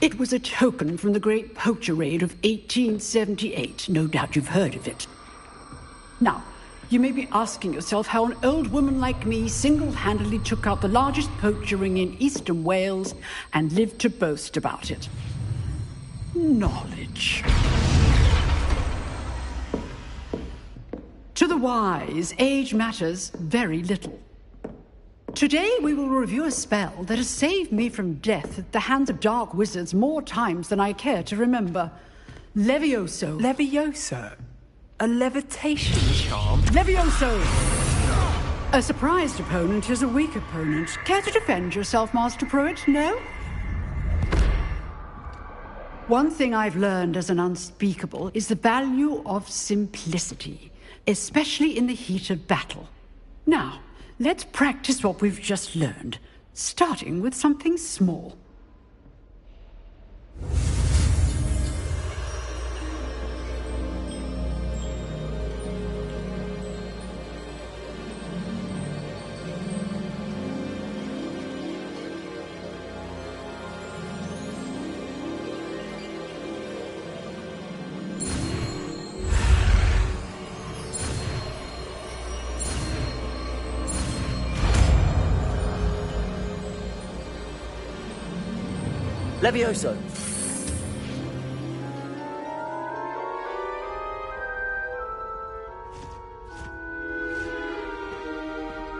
It was a token from the Great Poacher Raid of 1878. No doubt you've heard of it. Now, you may be asking yourself how an old woman like me single-handedly took out the largest poacher ring in eastern Wales and lived to boast about it. Knowledge. To the wise, age matters very little. Today we will review a spell that has saved me from death at the hands of dark wizards more times than I care to remember. Levioso. Levioso? A levitation charm? Levioso! A surprised opponent is a weak opponent. Care to defend yourself, Master Pruitt? No? One thing I've learned as an unspeakable is the value of simplicity, especially in the heat of battle. Now, let's practice what we've just learned, starting with something small. Levioso.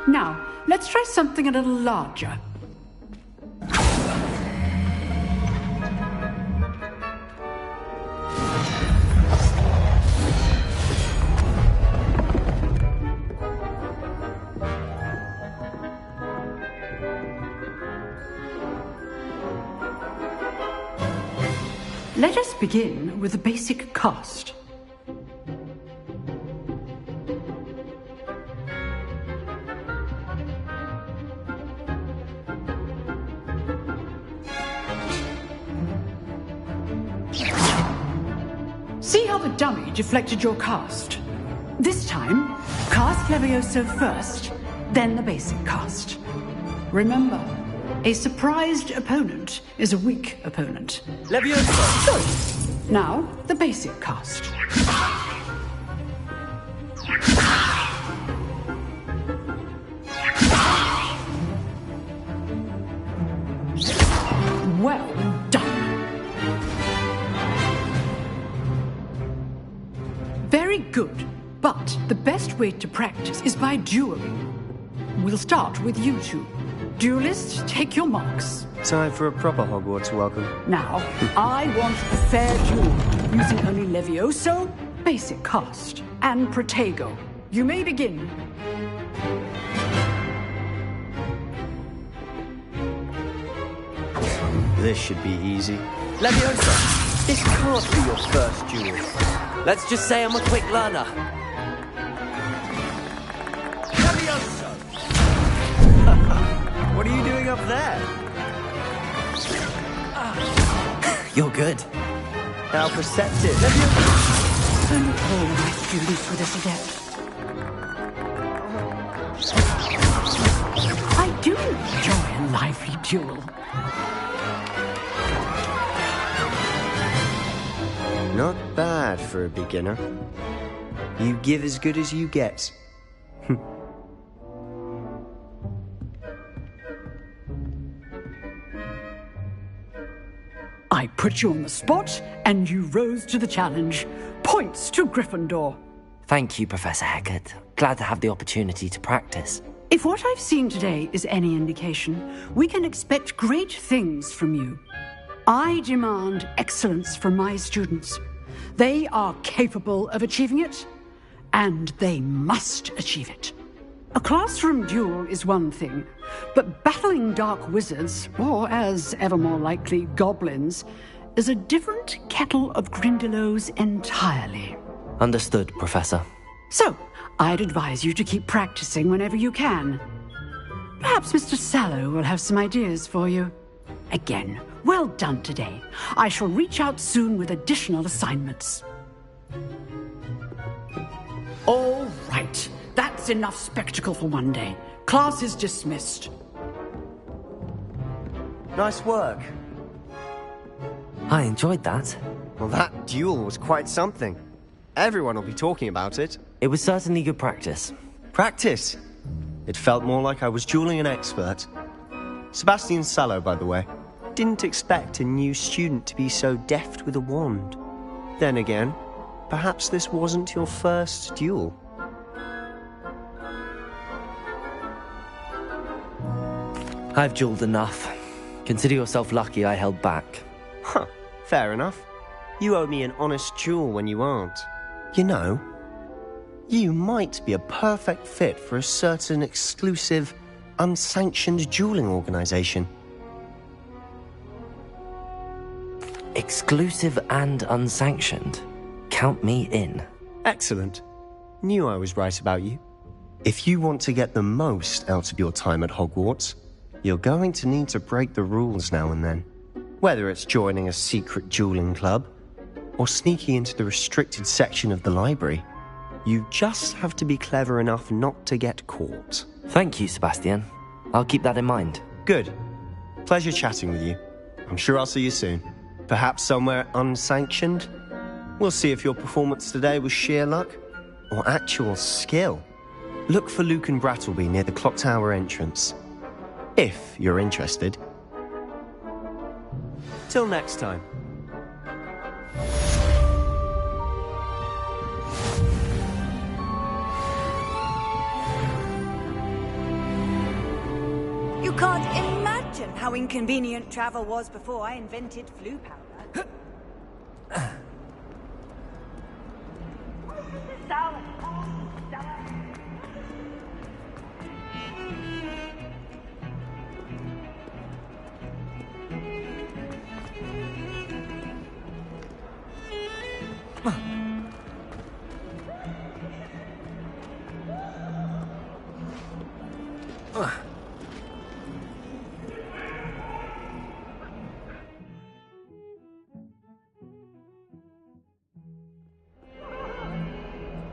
Now, let's try something a little larger. Let us begin with the basic cast. See how the dummy deflected your cast? This time, cast Levioso first, then the basic cast. Remember, a surprised opponent is a weak opponent. Levioso! Good. Now, the basic cast. Well done. Very good. But the best way to practice is by dueling. We'll start with you two. Duelists, take your marks. Time for a proper Hogwarts welcome. Now, I want a fair duel, using only Levioso, basic cast, and Protego. You may begin. This should be easy. Levioso, this can't be your first duel. Let's just say I'm a quick learner. Levioso! What are you doing up there? You're good. How perceptive. Only all my students were this adept. I do enjoy a lively duel. Not bad for a beginner. You give as good as you get. I put you on the spot, and you rose to the challenge. Points to Gryffindor. Thank you, Professor Hecat. Glad to have the opportunity to practice. If what I've seen today is any indication, we can expect great things from you. I demand excellence from my students. They are capable of achieving it, and they must achieve it. A classroom duel is one thing, but battling dark wizards, or as ever more likely, goblins, is a different kettle of Grindylows entirely. Understood, Professor. So, I'd advise you to keep practicing whenever you can. Perhaps Mr. Sallow will have some ideas for you. Again, well done today. I shall reach out soon with additional assignments. All right. That's enough spectacle for one day. Class is dismissed. Nice work. I enjoyed that. Well, that duel was quite something. Everyone will be talking about it. It was certainly good practice. Practice? It felt more like I was dueling an expert. Sebastian Sallow, by the way. Didn't expect a new student to be so deft with a wand. Then again, perhaps this wasn't your first duel. I've dueled enough. Consider yourself lucky I held back. Huh, fair enough. You owe me an honest duel when you aren't. You know, you might be a perfect fit for a certain exclusive, unsanctioned dueling organization. Exclusive and unsanctioned. Count me in. Excellent. Knew I was right about you. If you want to get the most out of your time at Hogwarts, you're going to need to break the rules now and then. Whether it's joining a secret dueling club, or sneaking into the restricted section of the library, you just have to be clever enough not to get caught. Thank you, Sebastian. I'll keep that in mind. Good. Pleasure chatting with you. I'm sure I'll see you soon. Perhaps somewhere unsanctioned? We'll see if your performance today was sheer luck or actual skill. Look for Luke and Brattleby near the clock tower entrance. If you're interested. Till next time. You can't imagine how inconvenient travel was before I invented flu powder.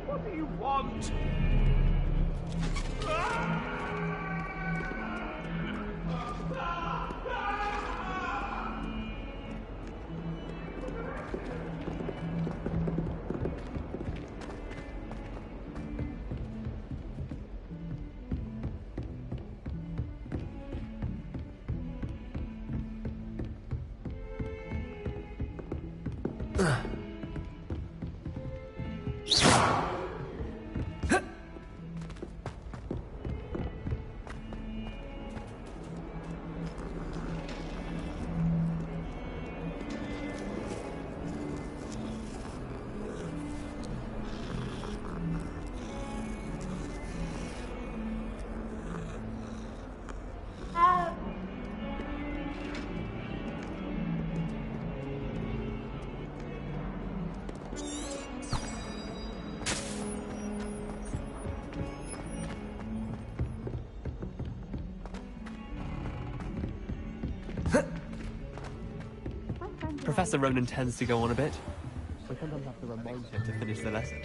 What do you want? Professor Ronan tends to go on a bit. We sometimes have to remind him to finish the lesson.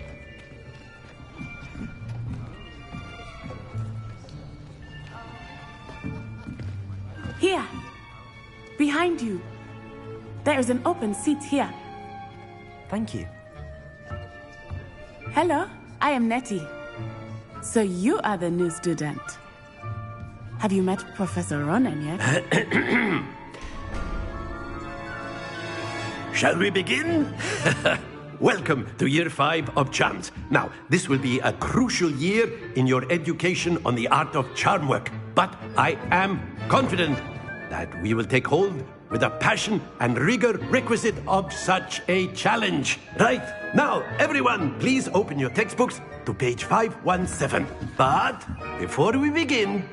Here! Behind you! There is an open seat here. Thank you. Hello, I am Nettie. So you are the new student. Have you met Professor Ronan yet? Shall we begin? Welcome to Year 5 of Charms. Now, this will be a crucial year in your education on the art of charm work. But I am confident that we will take hold with the passion and rigor requisite of such a challenge. Right, now, everyone, please open your textbooks to page 517. But before we begin,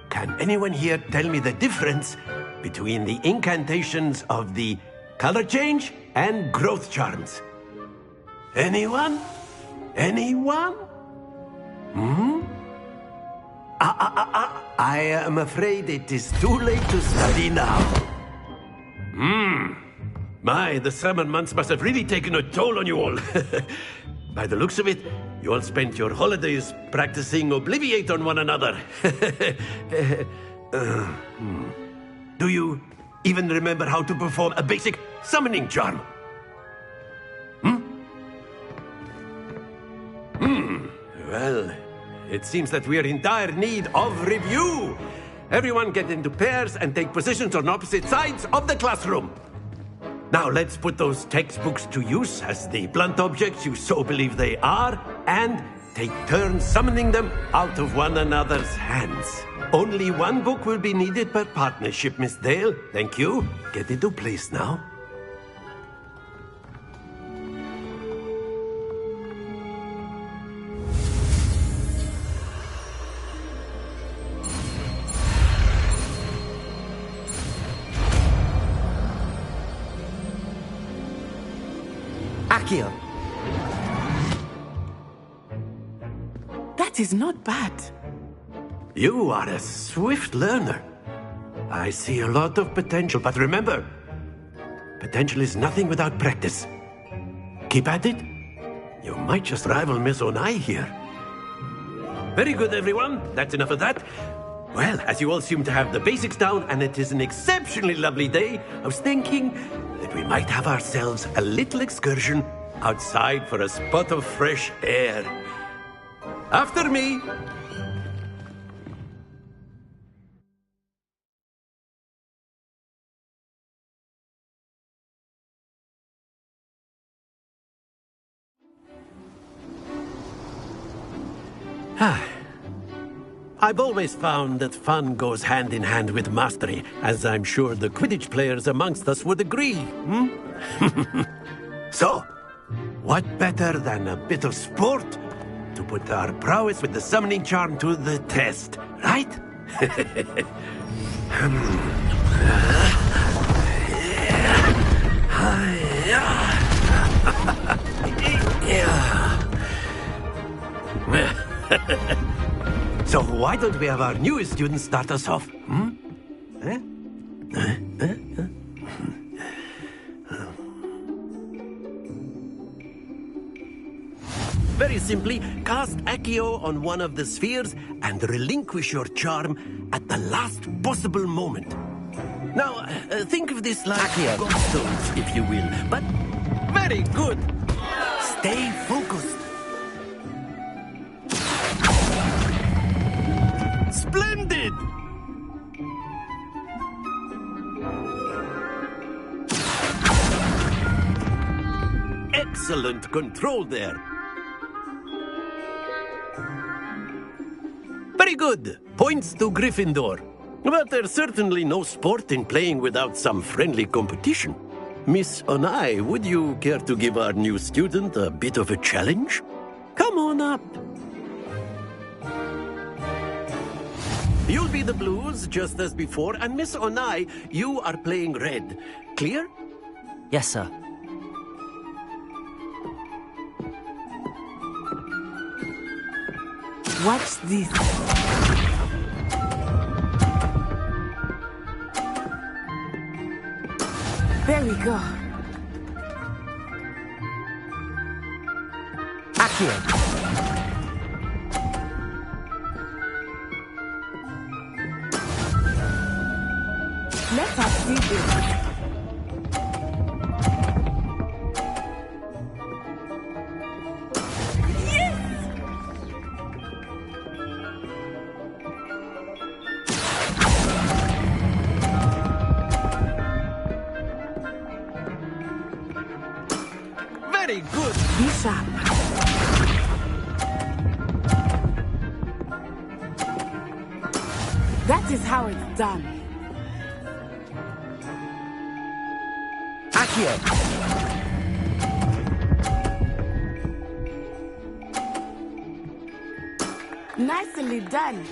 can anyone here tell me the difference between the incantations of the color change and growth charms? Anyone? Anyone? I am afraid it is too late to study now. My, the summer months must have really taken a toll on you all. By the looks of it, you all spent your holidays practicing Obliviate on one another. Do you even remember how to perform a basic summoning charm. Well, it seems that we are in dire need of review. Everyone get into pairs and take positions on opposite sides of the classroom. Now let's put those textbooks to use as the blunt objects you so believe they are, and take turns summoning them out of one another's hands. Only one book will be needed per partnership, Miss Dale. Thank you. Get into place now. Accio. That is not bad. You are a swift learner. I see a lot of potential, but remember, potential is nothing without practice. Keep at it. You might just rival Miss Onai here. Very good, everyone. That's enough of that. Well, as you all seem to have the basics down, and it is an exceptionally lovely day, I was thinking that we might have ourselves a little excursion outside for a spot of fresh air. After me. I've always found that fun goes hand in hand with mastery, as I'm sure the Quidditch players amongst us would agree. So, what better than a bit of sport to put our prowess with the summoning charm to the test, right? So why don't we have our newest student start us off? Very simply, cast Accio on one of the spheres and relinquish your charm at the last possible moment. Now, think of this like Accio. gobstones, if you will, but very good. Stay focused. Splendid! Excellent control there. Very good. Points to Gryffindor. But there's certainly no sport in playing without some friendly competition. Miss Onai, would you care to give our new student a bit of a challenge? Come on up. You'll be the blues, just as before, and Miss Onai, you are playing red. Clear? Yes, sir. Watch this. There we go. Accio. Let us see this. Very good. Be sharp. That is how it's done. Accio. Nicely done.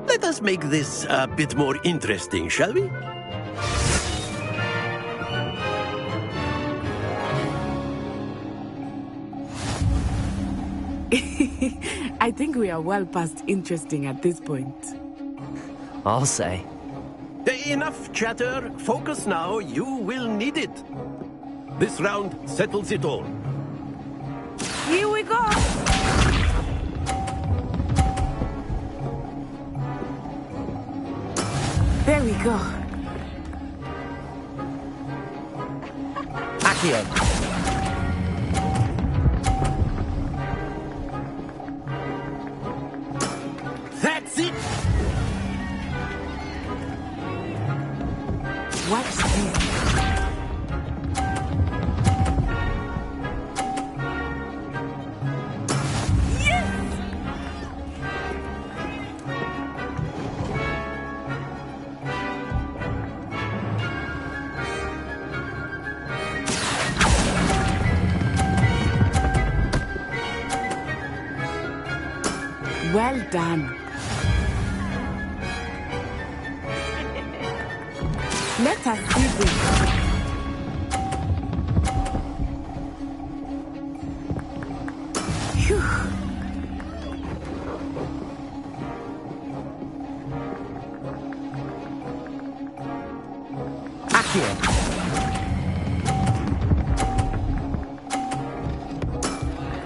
Let us make this a bit more interesting, shall we? I think we are well past interesting at this point. I'll say. Enough chatter. Focus now. You will need it. This round settles it all. Here we go. go. Accio. That's it! Watch this. Well done. Let us see this. Phew. Accio.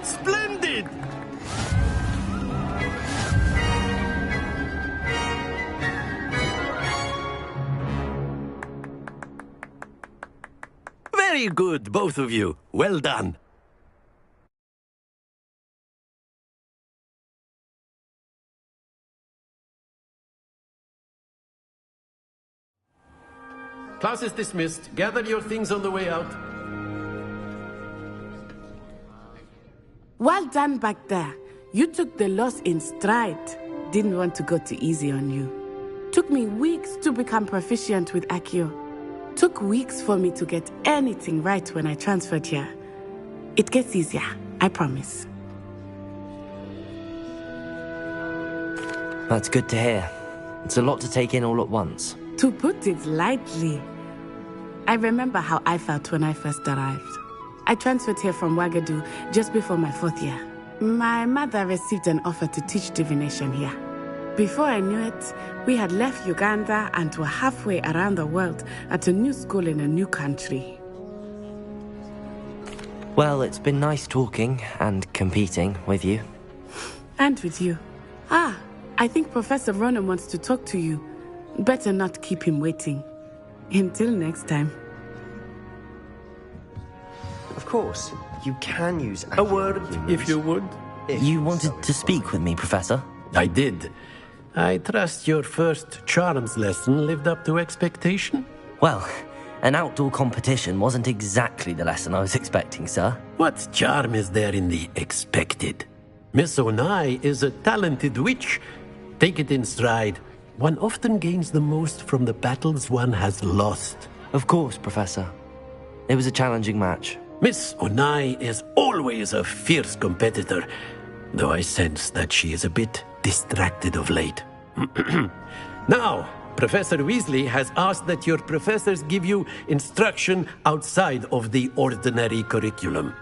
Splendid! Very good, both of you. Well done. Class is dismissed. Gather your things on the way out. Well done back there. You took the loss in stride. Didn't want to go too easy on you. Took me weeks to become proficient with Accio. Took weeks for me to get anything right when I transferred here. It gets easier, I promise. That's good to hear. It's a lot to take in all at once. To put it lightly, I remember how I felt when I first arrived. I transferred here from Ouagadougou just before my 4th year. My mother received an offer to teach divination here. Before I knew it, we had left Uganda and were halfway around the world at a new school in a new country. Well, it's been nice talking and competing with you. And with you. Ah, I think Professor Ronan wants to talk to you. Better not keep him waiting. Until next time. Of course, you can use A word, if you would. You wanted to speak with me, Professor? I did. I trust your first charms lesson lived up to expectation? Well, an outdoor competition wasn't exactly the lesson I was expecting, sir. What charm is there in the expected? Miss Onai is a talented witch. Take it in stride. One often gains the most from the battles one has lost. Of course, Professor. It was a challenging match. Miss Onai is always a fierce competitor, though I sense that she is a bit distracted of late. Now, Professor Weasley has asked that your professors give you instruction outside of the ordinary curriculum.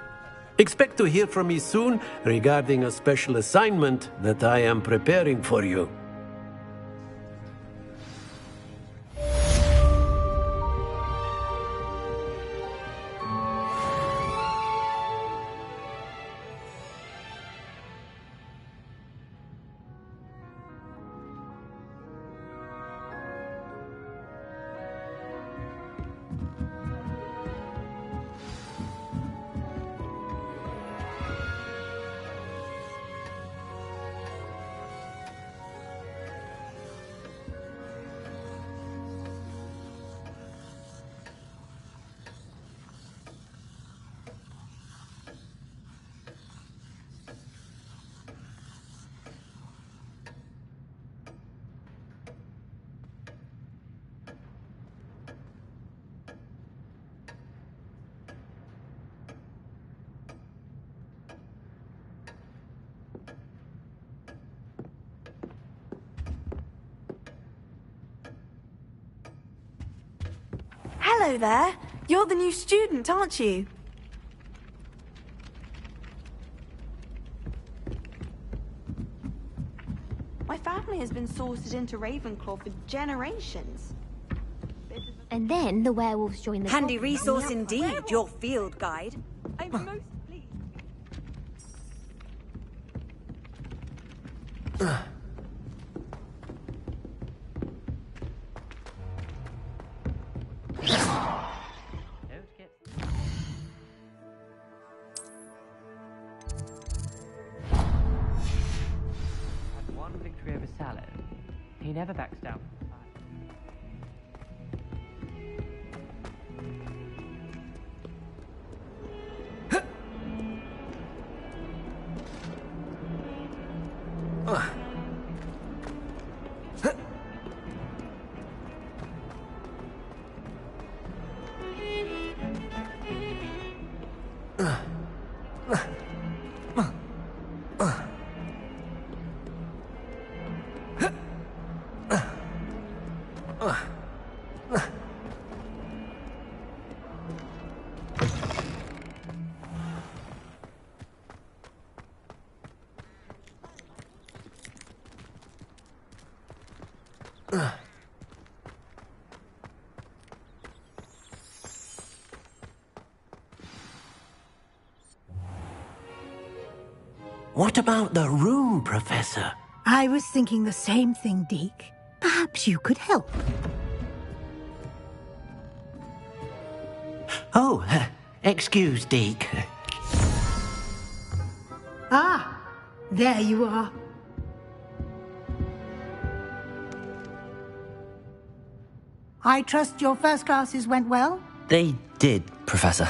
Expect to hear from me soon regarding a special assignment that I am preparing for you. Hello there. You're the new student, aren't you? My family has been sorted into Ravenclaw for generations. And then the werewolves join the... Handy resource indeed, your field guide. I'm most pleased. victory over Sallow. He never backs down from the fight. What about the room, Professor? I was thinking the same thing, Deke. Perhaps you could help. Oh, excuse, Deke. Ah, there you are. I trust your first classes went well? They did, Professor.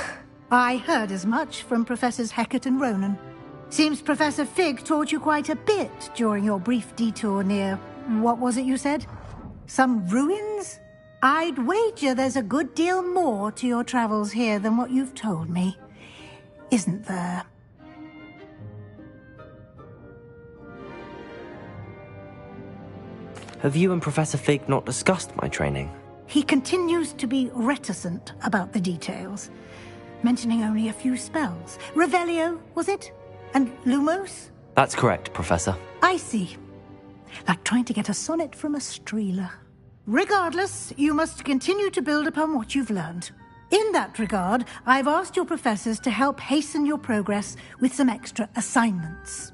I heard as much from Professors Hecat and Ronan. Seems Professor Fig taught you quite a bit during your brief detour near... what was it you said? Some ruins? I'd wager there's a good deal more to your travels here than what you've told me. Isn't there? Have you and Professor Fig not discussed my training? He continues to be reticent about the details, mentioning only a few spells. Revelio, was it? And Lumos? That's correct, Professor. I see. Like trying to get a sonnet from a streeler. Regardless, you must continue to build upon what you've learned. In that regard, I've asked your professors to help hasten your progress with some extra assignments.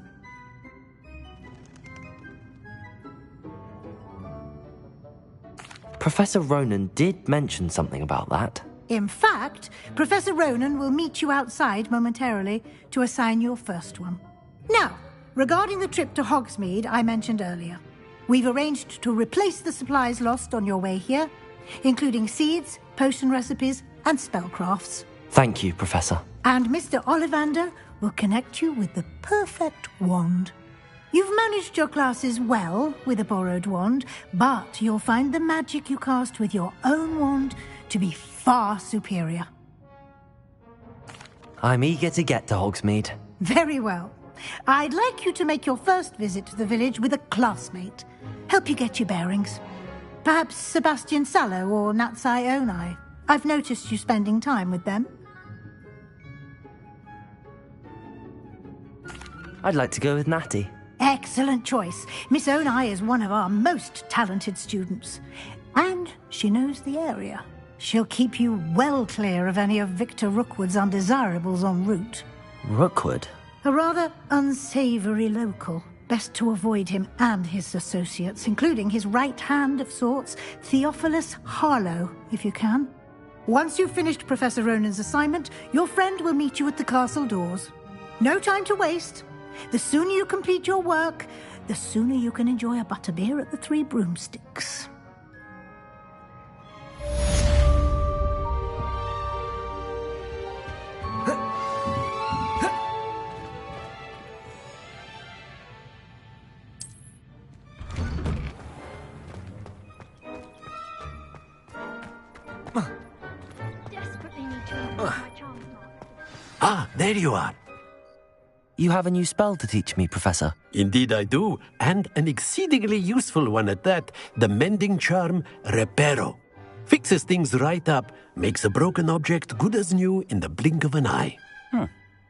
Professor Ronan did mention something about that. In fact, Professor Ronan will meet you outside momentarily to assign your first one. Now, regarding the trip to Hogsmeade I mentioned earlier, we've arranged to replace the supplies lost on your way here, including seeds, potion recipes, and spellcrafts. Thank you, Professor. And Mr. Ollivander will connect you with the perfect wand. You've managed your classes well with a borrowed wand, but you'll find the magic you cast with your own wand to be far superior. I'm eager to get to Hogsmeade. Very well. I'd like you to make your first visit to the village with a classmate. Help you get your bearings. Perhaps Sebastian Sallow or Natsai Onai. I've noticed you spending time with them. I'd like to go with Natty. Excellent choice. Miss Onai is one of our most talented students. And she knows the area. She'll keep you well clear of any of Victor Rookwood's undesirables en route. Rookwood? A rather unsavory local. Best to avoid him and his associates, including his right hand of sorts, Theophilus Harlow, if you can. Once you've finished Professor Ronan's assignment, your friend will meet you at the castle doors. No time to waste. The sooner you complete your work, the sooner you can enjoy a butterbeer at the Three Broomsticks. Ah, there you are. You have a new spell to teach me, Professor. Indeed I do, and an exceedingly useful one at that, the mending charm Reparo. Fixes things right up, makes a broken object good as new in the blink of an eye.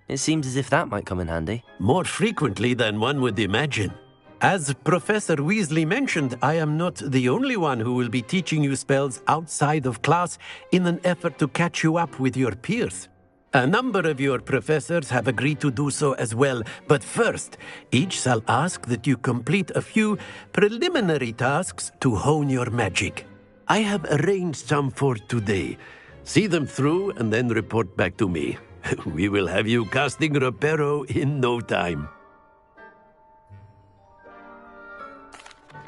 It seems as if that might come in handy. More frequently than one would imagine. As Professor Weasley mentioned, I am not the only one who will be teaching you spells outside of class in an effort to catch you up with your peers. A number of your professors have agreed to do so as well, but first, each shall ask that you complete a few preliminary tasks to hone your magic. I have arranged some for today. See them through and then report back to me. We will have you casting Reparo in no time.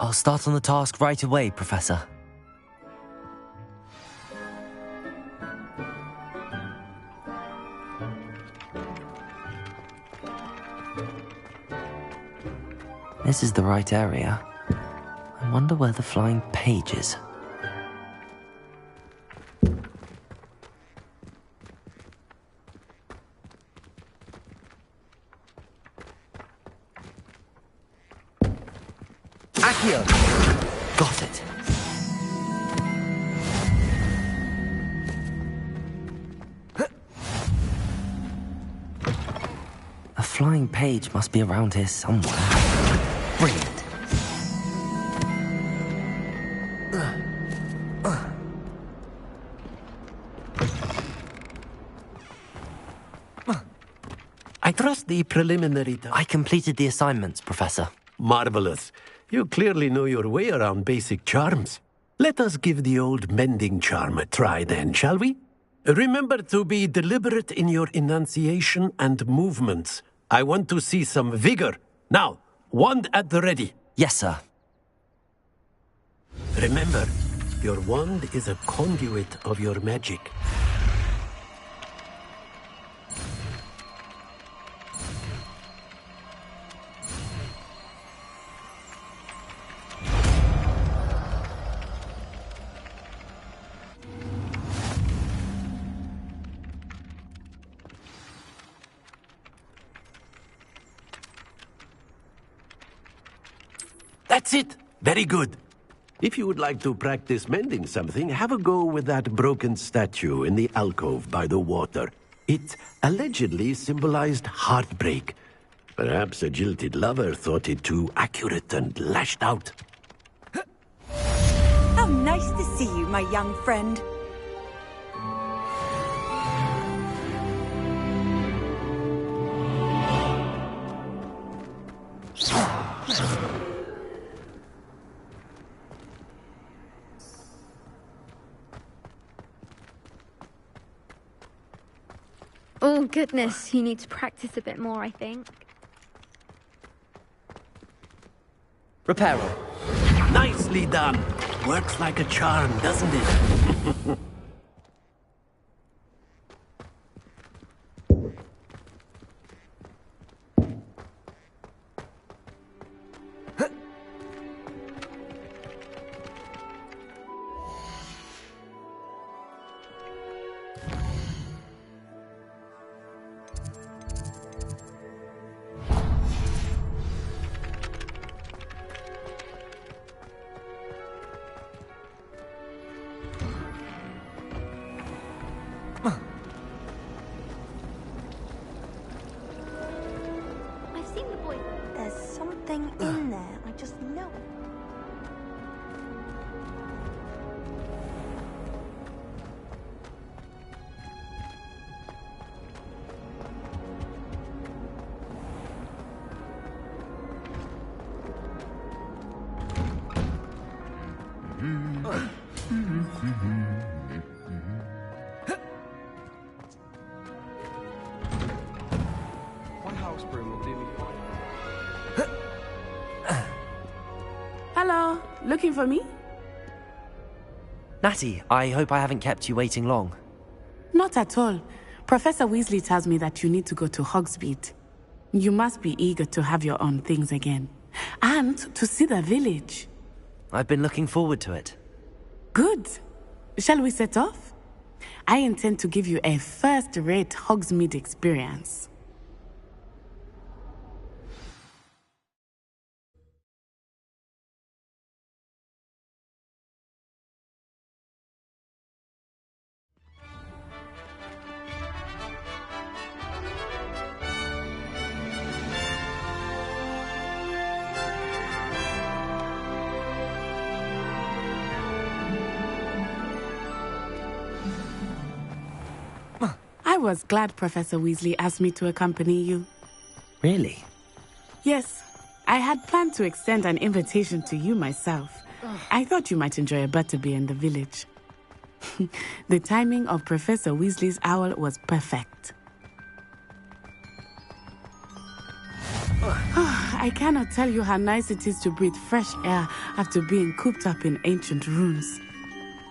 I'll start on the task right away, Professor. This is the right area. I wonder where the flying page is. Accio! Got it. A flying page must be around here somewhere. Brilliant. I trust the preliminary... I completed the assignments, Professor. Marvelous. You clearly know your way around basic charms. Let us give the old mending charm a try then, shall we? Remember to be deliberate in your enunciation and movements. I want to see some vigor. Now, wand at the ready. Yes, sir. Remember, your wand is a conduit of your magic. That's it. Very good. If you would like to practice mending something, have a go with that broken statue in the alcove by the water. It allegedly symbolized heartbreak. Perhaps a jilted lover thought it too accurate and lashed out. How nice to see you, my young friend. Oh, goodness. You need to practice a bit more, I think. Reparo. Nicely done. Works like a charm, doesn't it? In there, I just know it. My house broom will do me fine. Hello, looking for me? Natty, I hope I haven't kept you waiting long. Not at all. Professor Weasley tells me that you need to go to Hogsmeade. You must be eager to have your own things again. And to see the village. I've been looking forward to it. Good. Shall we set off? I intend to give you a first-rate Hogsmeade experience. I was glad Professor Weasley asked me to accompany you. Really? Yes. I had planned to extend an invitation to you myself. I thought you might enjoy a butterbeer in the village. The timing of Professor Weasley's owl was perfect. I cannot tell you how nice it is to breathe fresh air after being cooped up in ancient ruins.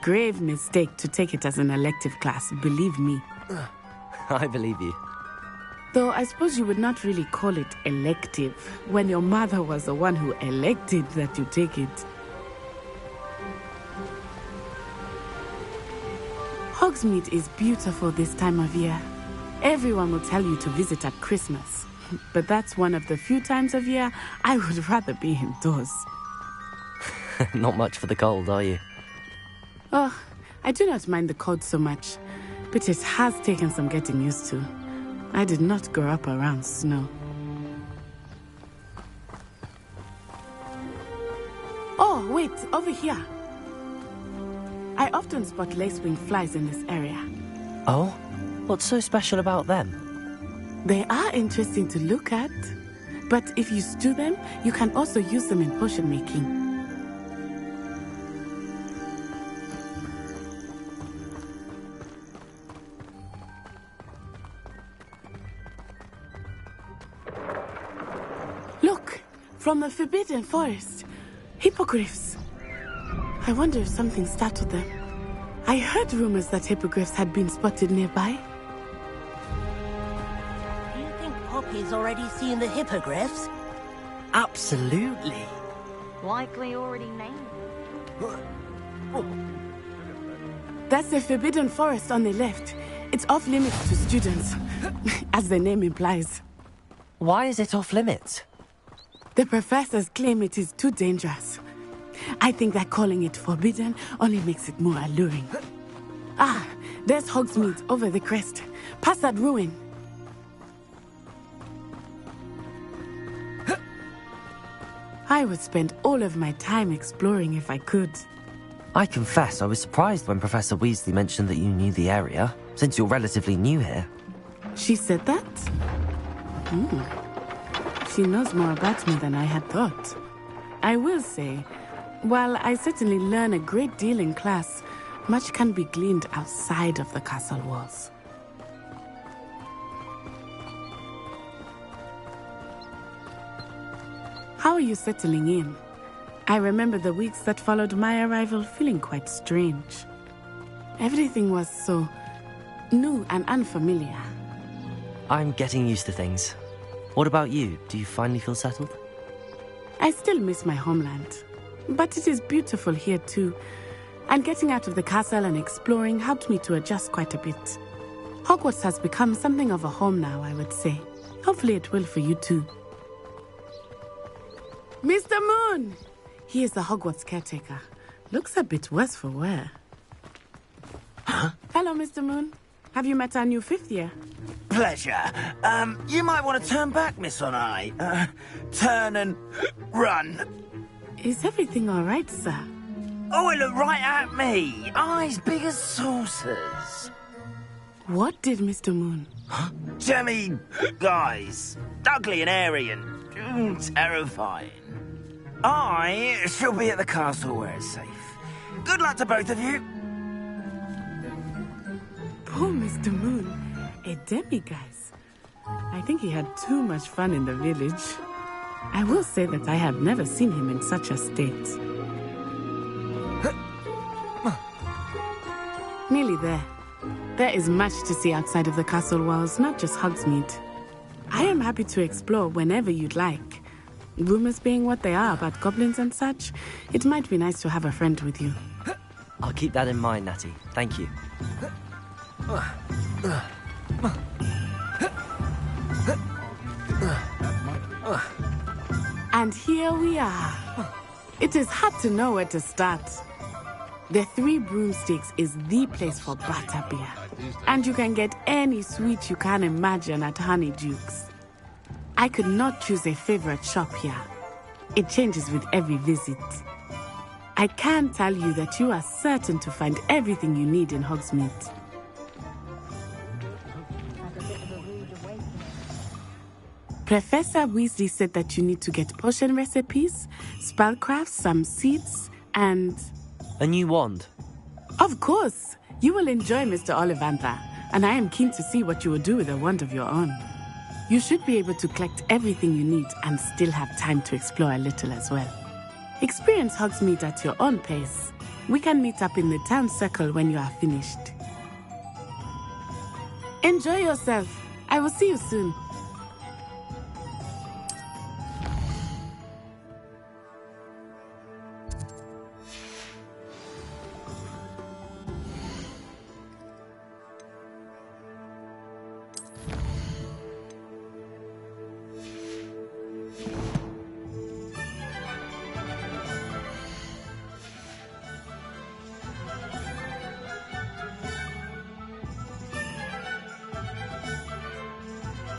Grave mistake to take it as an elective class, believe me. I believe you. Though I suppose you would not really call it elective when your mother was the one who elected that you take it. Hogsmeade is beautiful this time of year. Everyone will tell you to visit at Christmas. But that's one of the few times of year I would rather be indoors. Not much for the cold, are you? Oh, I do not mind the cold so much, but it has taken some getting used to. I did not grow up around snow. Oh, wait, over here. I often spot lacewing flies in this area. Oh? What's so special about them? They are interesting to look at, but if you stew them, you can also use them in potion making. Look, from the Forbidden Forest, hippogriffs. I wonder if something startled them. I heard rumors that hippogriffs had been spotted nearby. Poppy's already seen the hippogriffs? Absolutely. Likely already named. That's the Forbidden Forest on the left. It's off limits to students, as the name implies. Why is it off limits? The professors claim it is too dangerous. I think that calling it forbidden only makes it more alluring. Ah, there's Hogsmeade over the crest. Past that ruin. I would spend all of my time exploring if I could. I confess I was surprised when Professor Weasley mentioned that you knew the area, since you're relatively new here. She said that? She knows more about me than I had thought. I will say, while I certainly learn a great deal in class, much can be gleaned outside of the castle walls. How are you settling in? I remember the weeks that followed my arrival feeling quite strange. Everything was so new and unfamiliar. I'm getting used to things. What about you? Do you finally feel settled? I still miss my homeland, but it is beautiful here too. And getting out of the castle and exploring helped me to adjust quite a bit. Hogwarts has become something of a home now, I would say. Hopefully it will for you too. Mr. Moon! He is the Hogwarts caretaker. Looks a bit worse for wear. Huh? Hello, Mr. Moon. Have you met our new 5th year? Pleasure. You might want to turn back, Miss On-Eye. Turn and run. Is everything all right, sir? Oh, it looked right at me. Eyes big as saucers. What did Mr. Moon? Jemmy guys. Ugly and airy and terrifying. I shall be at the castle where it's safe. Good luck to both of you. Poor Mr. Moon. A demiguise. I think he had too much fun in the village. I will say that I have never seen him in such a state. Nearly there. There is much to see outside of the castle walls, not just Hogsmeade. I am happy to explore whenever you'd like. Rumors being what they are about goblins and such, it might be nice to have a friend with you. I'll keep that in mind, Natty. Thank you. And here we are. It is hard to know where to start. The Three Broomsticks is the place for butterbeer. And you can get any sweet you can imagine at Honeyduke's. I could not choose a favorite shop here. It changes with every visit. I can tell you that you are certain to find everything you need in Hogsmeade. Professor Weasley said that you need to get potion recipes, spellcrafts, some seeds, and... a new wand? Of course! You will enjoy Mr. Ollivander, and I am keen to see what you will do with a wand of your own. You should be able to collect everything you need and still have time to explore a little as well. Experience Hogsmeade at your own pace. We can meet up in the town circle when you are finished. Enjoy yourself. I will see you soon.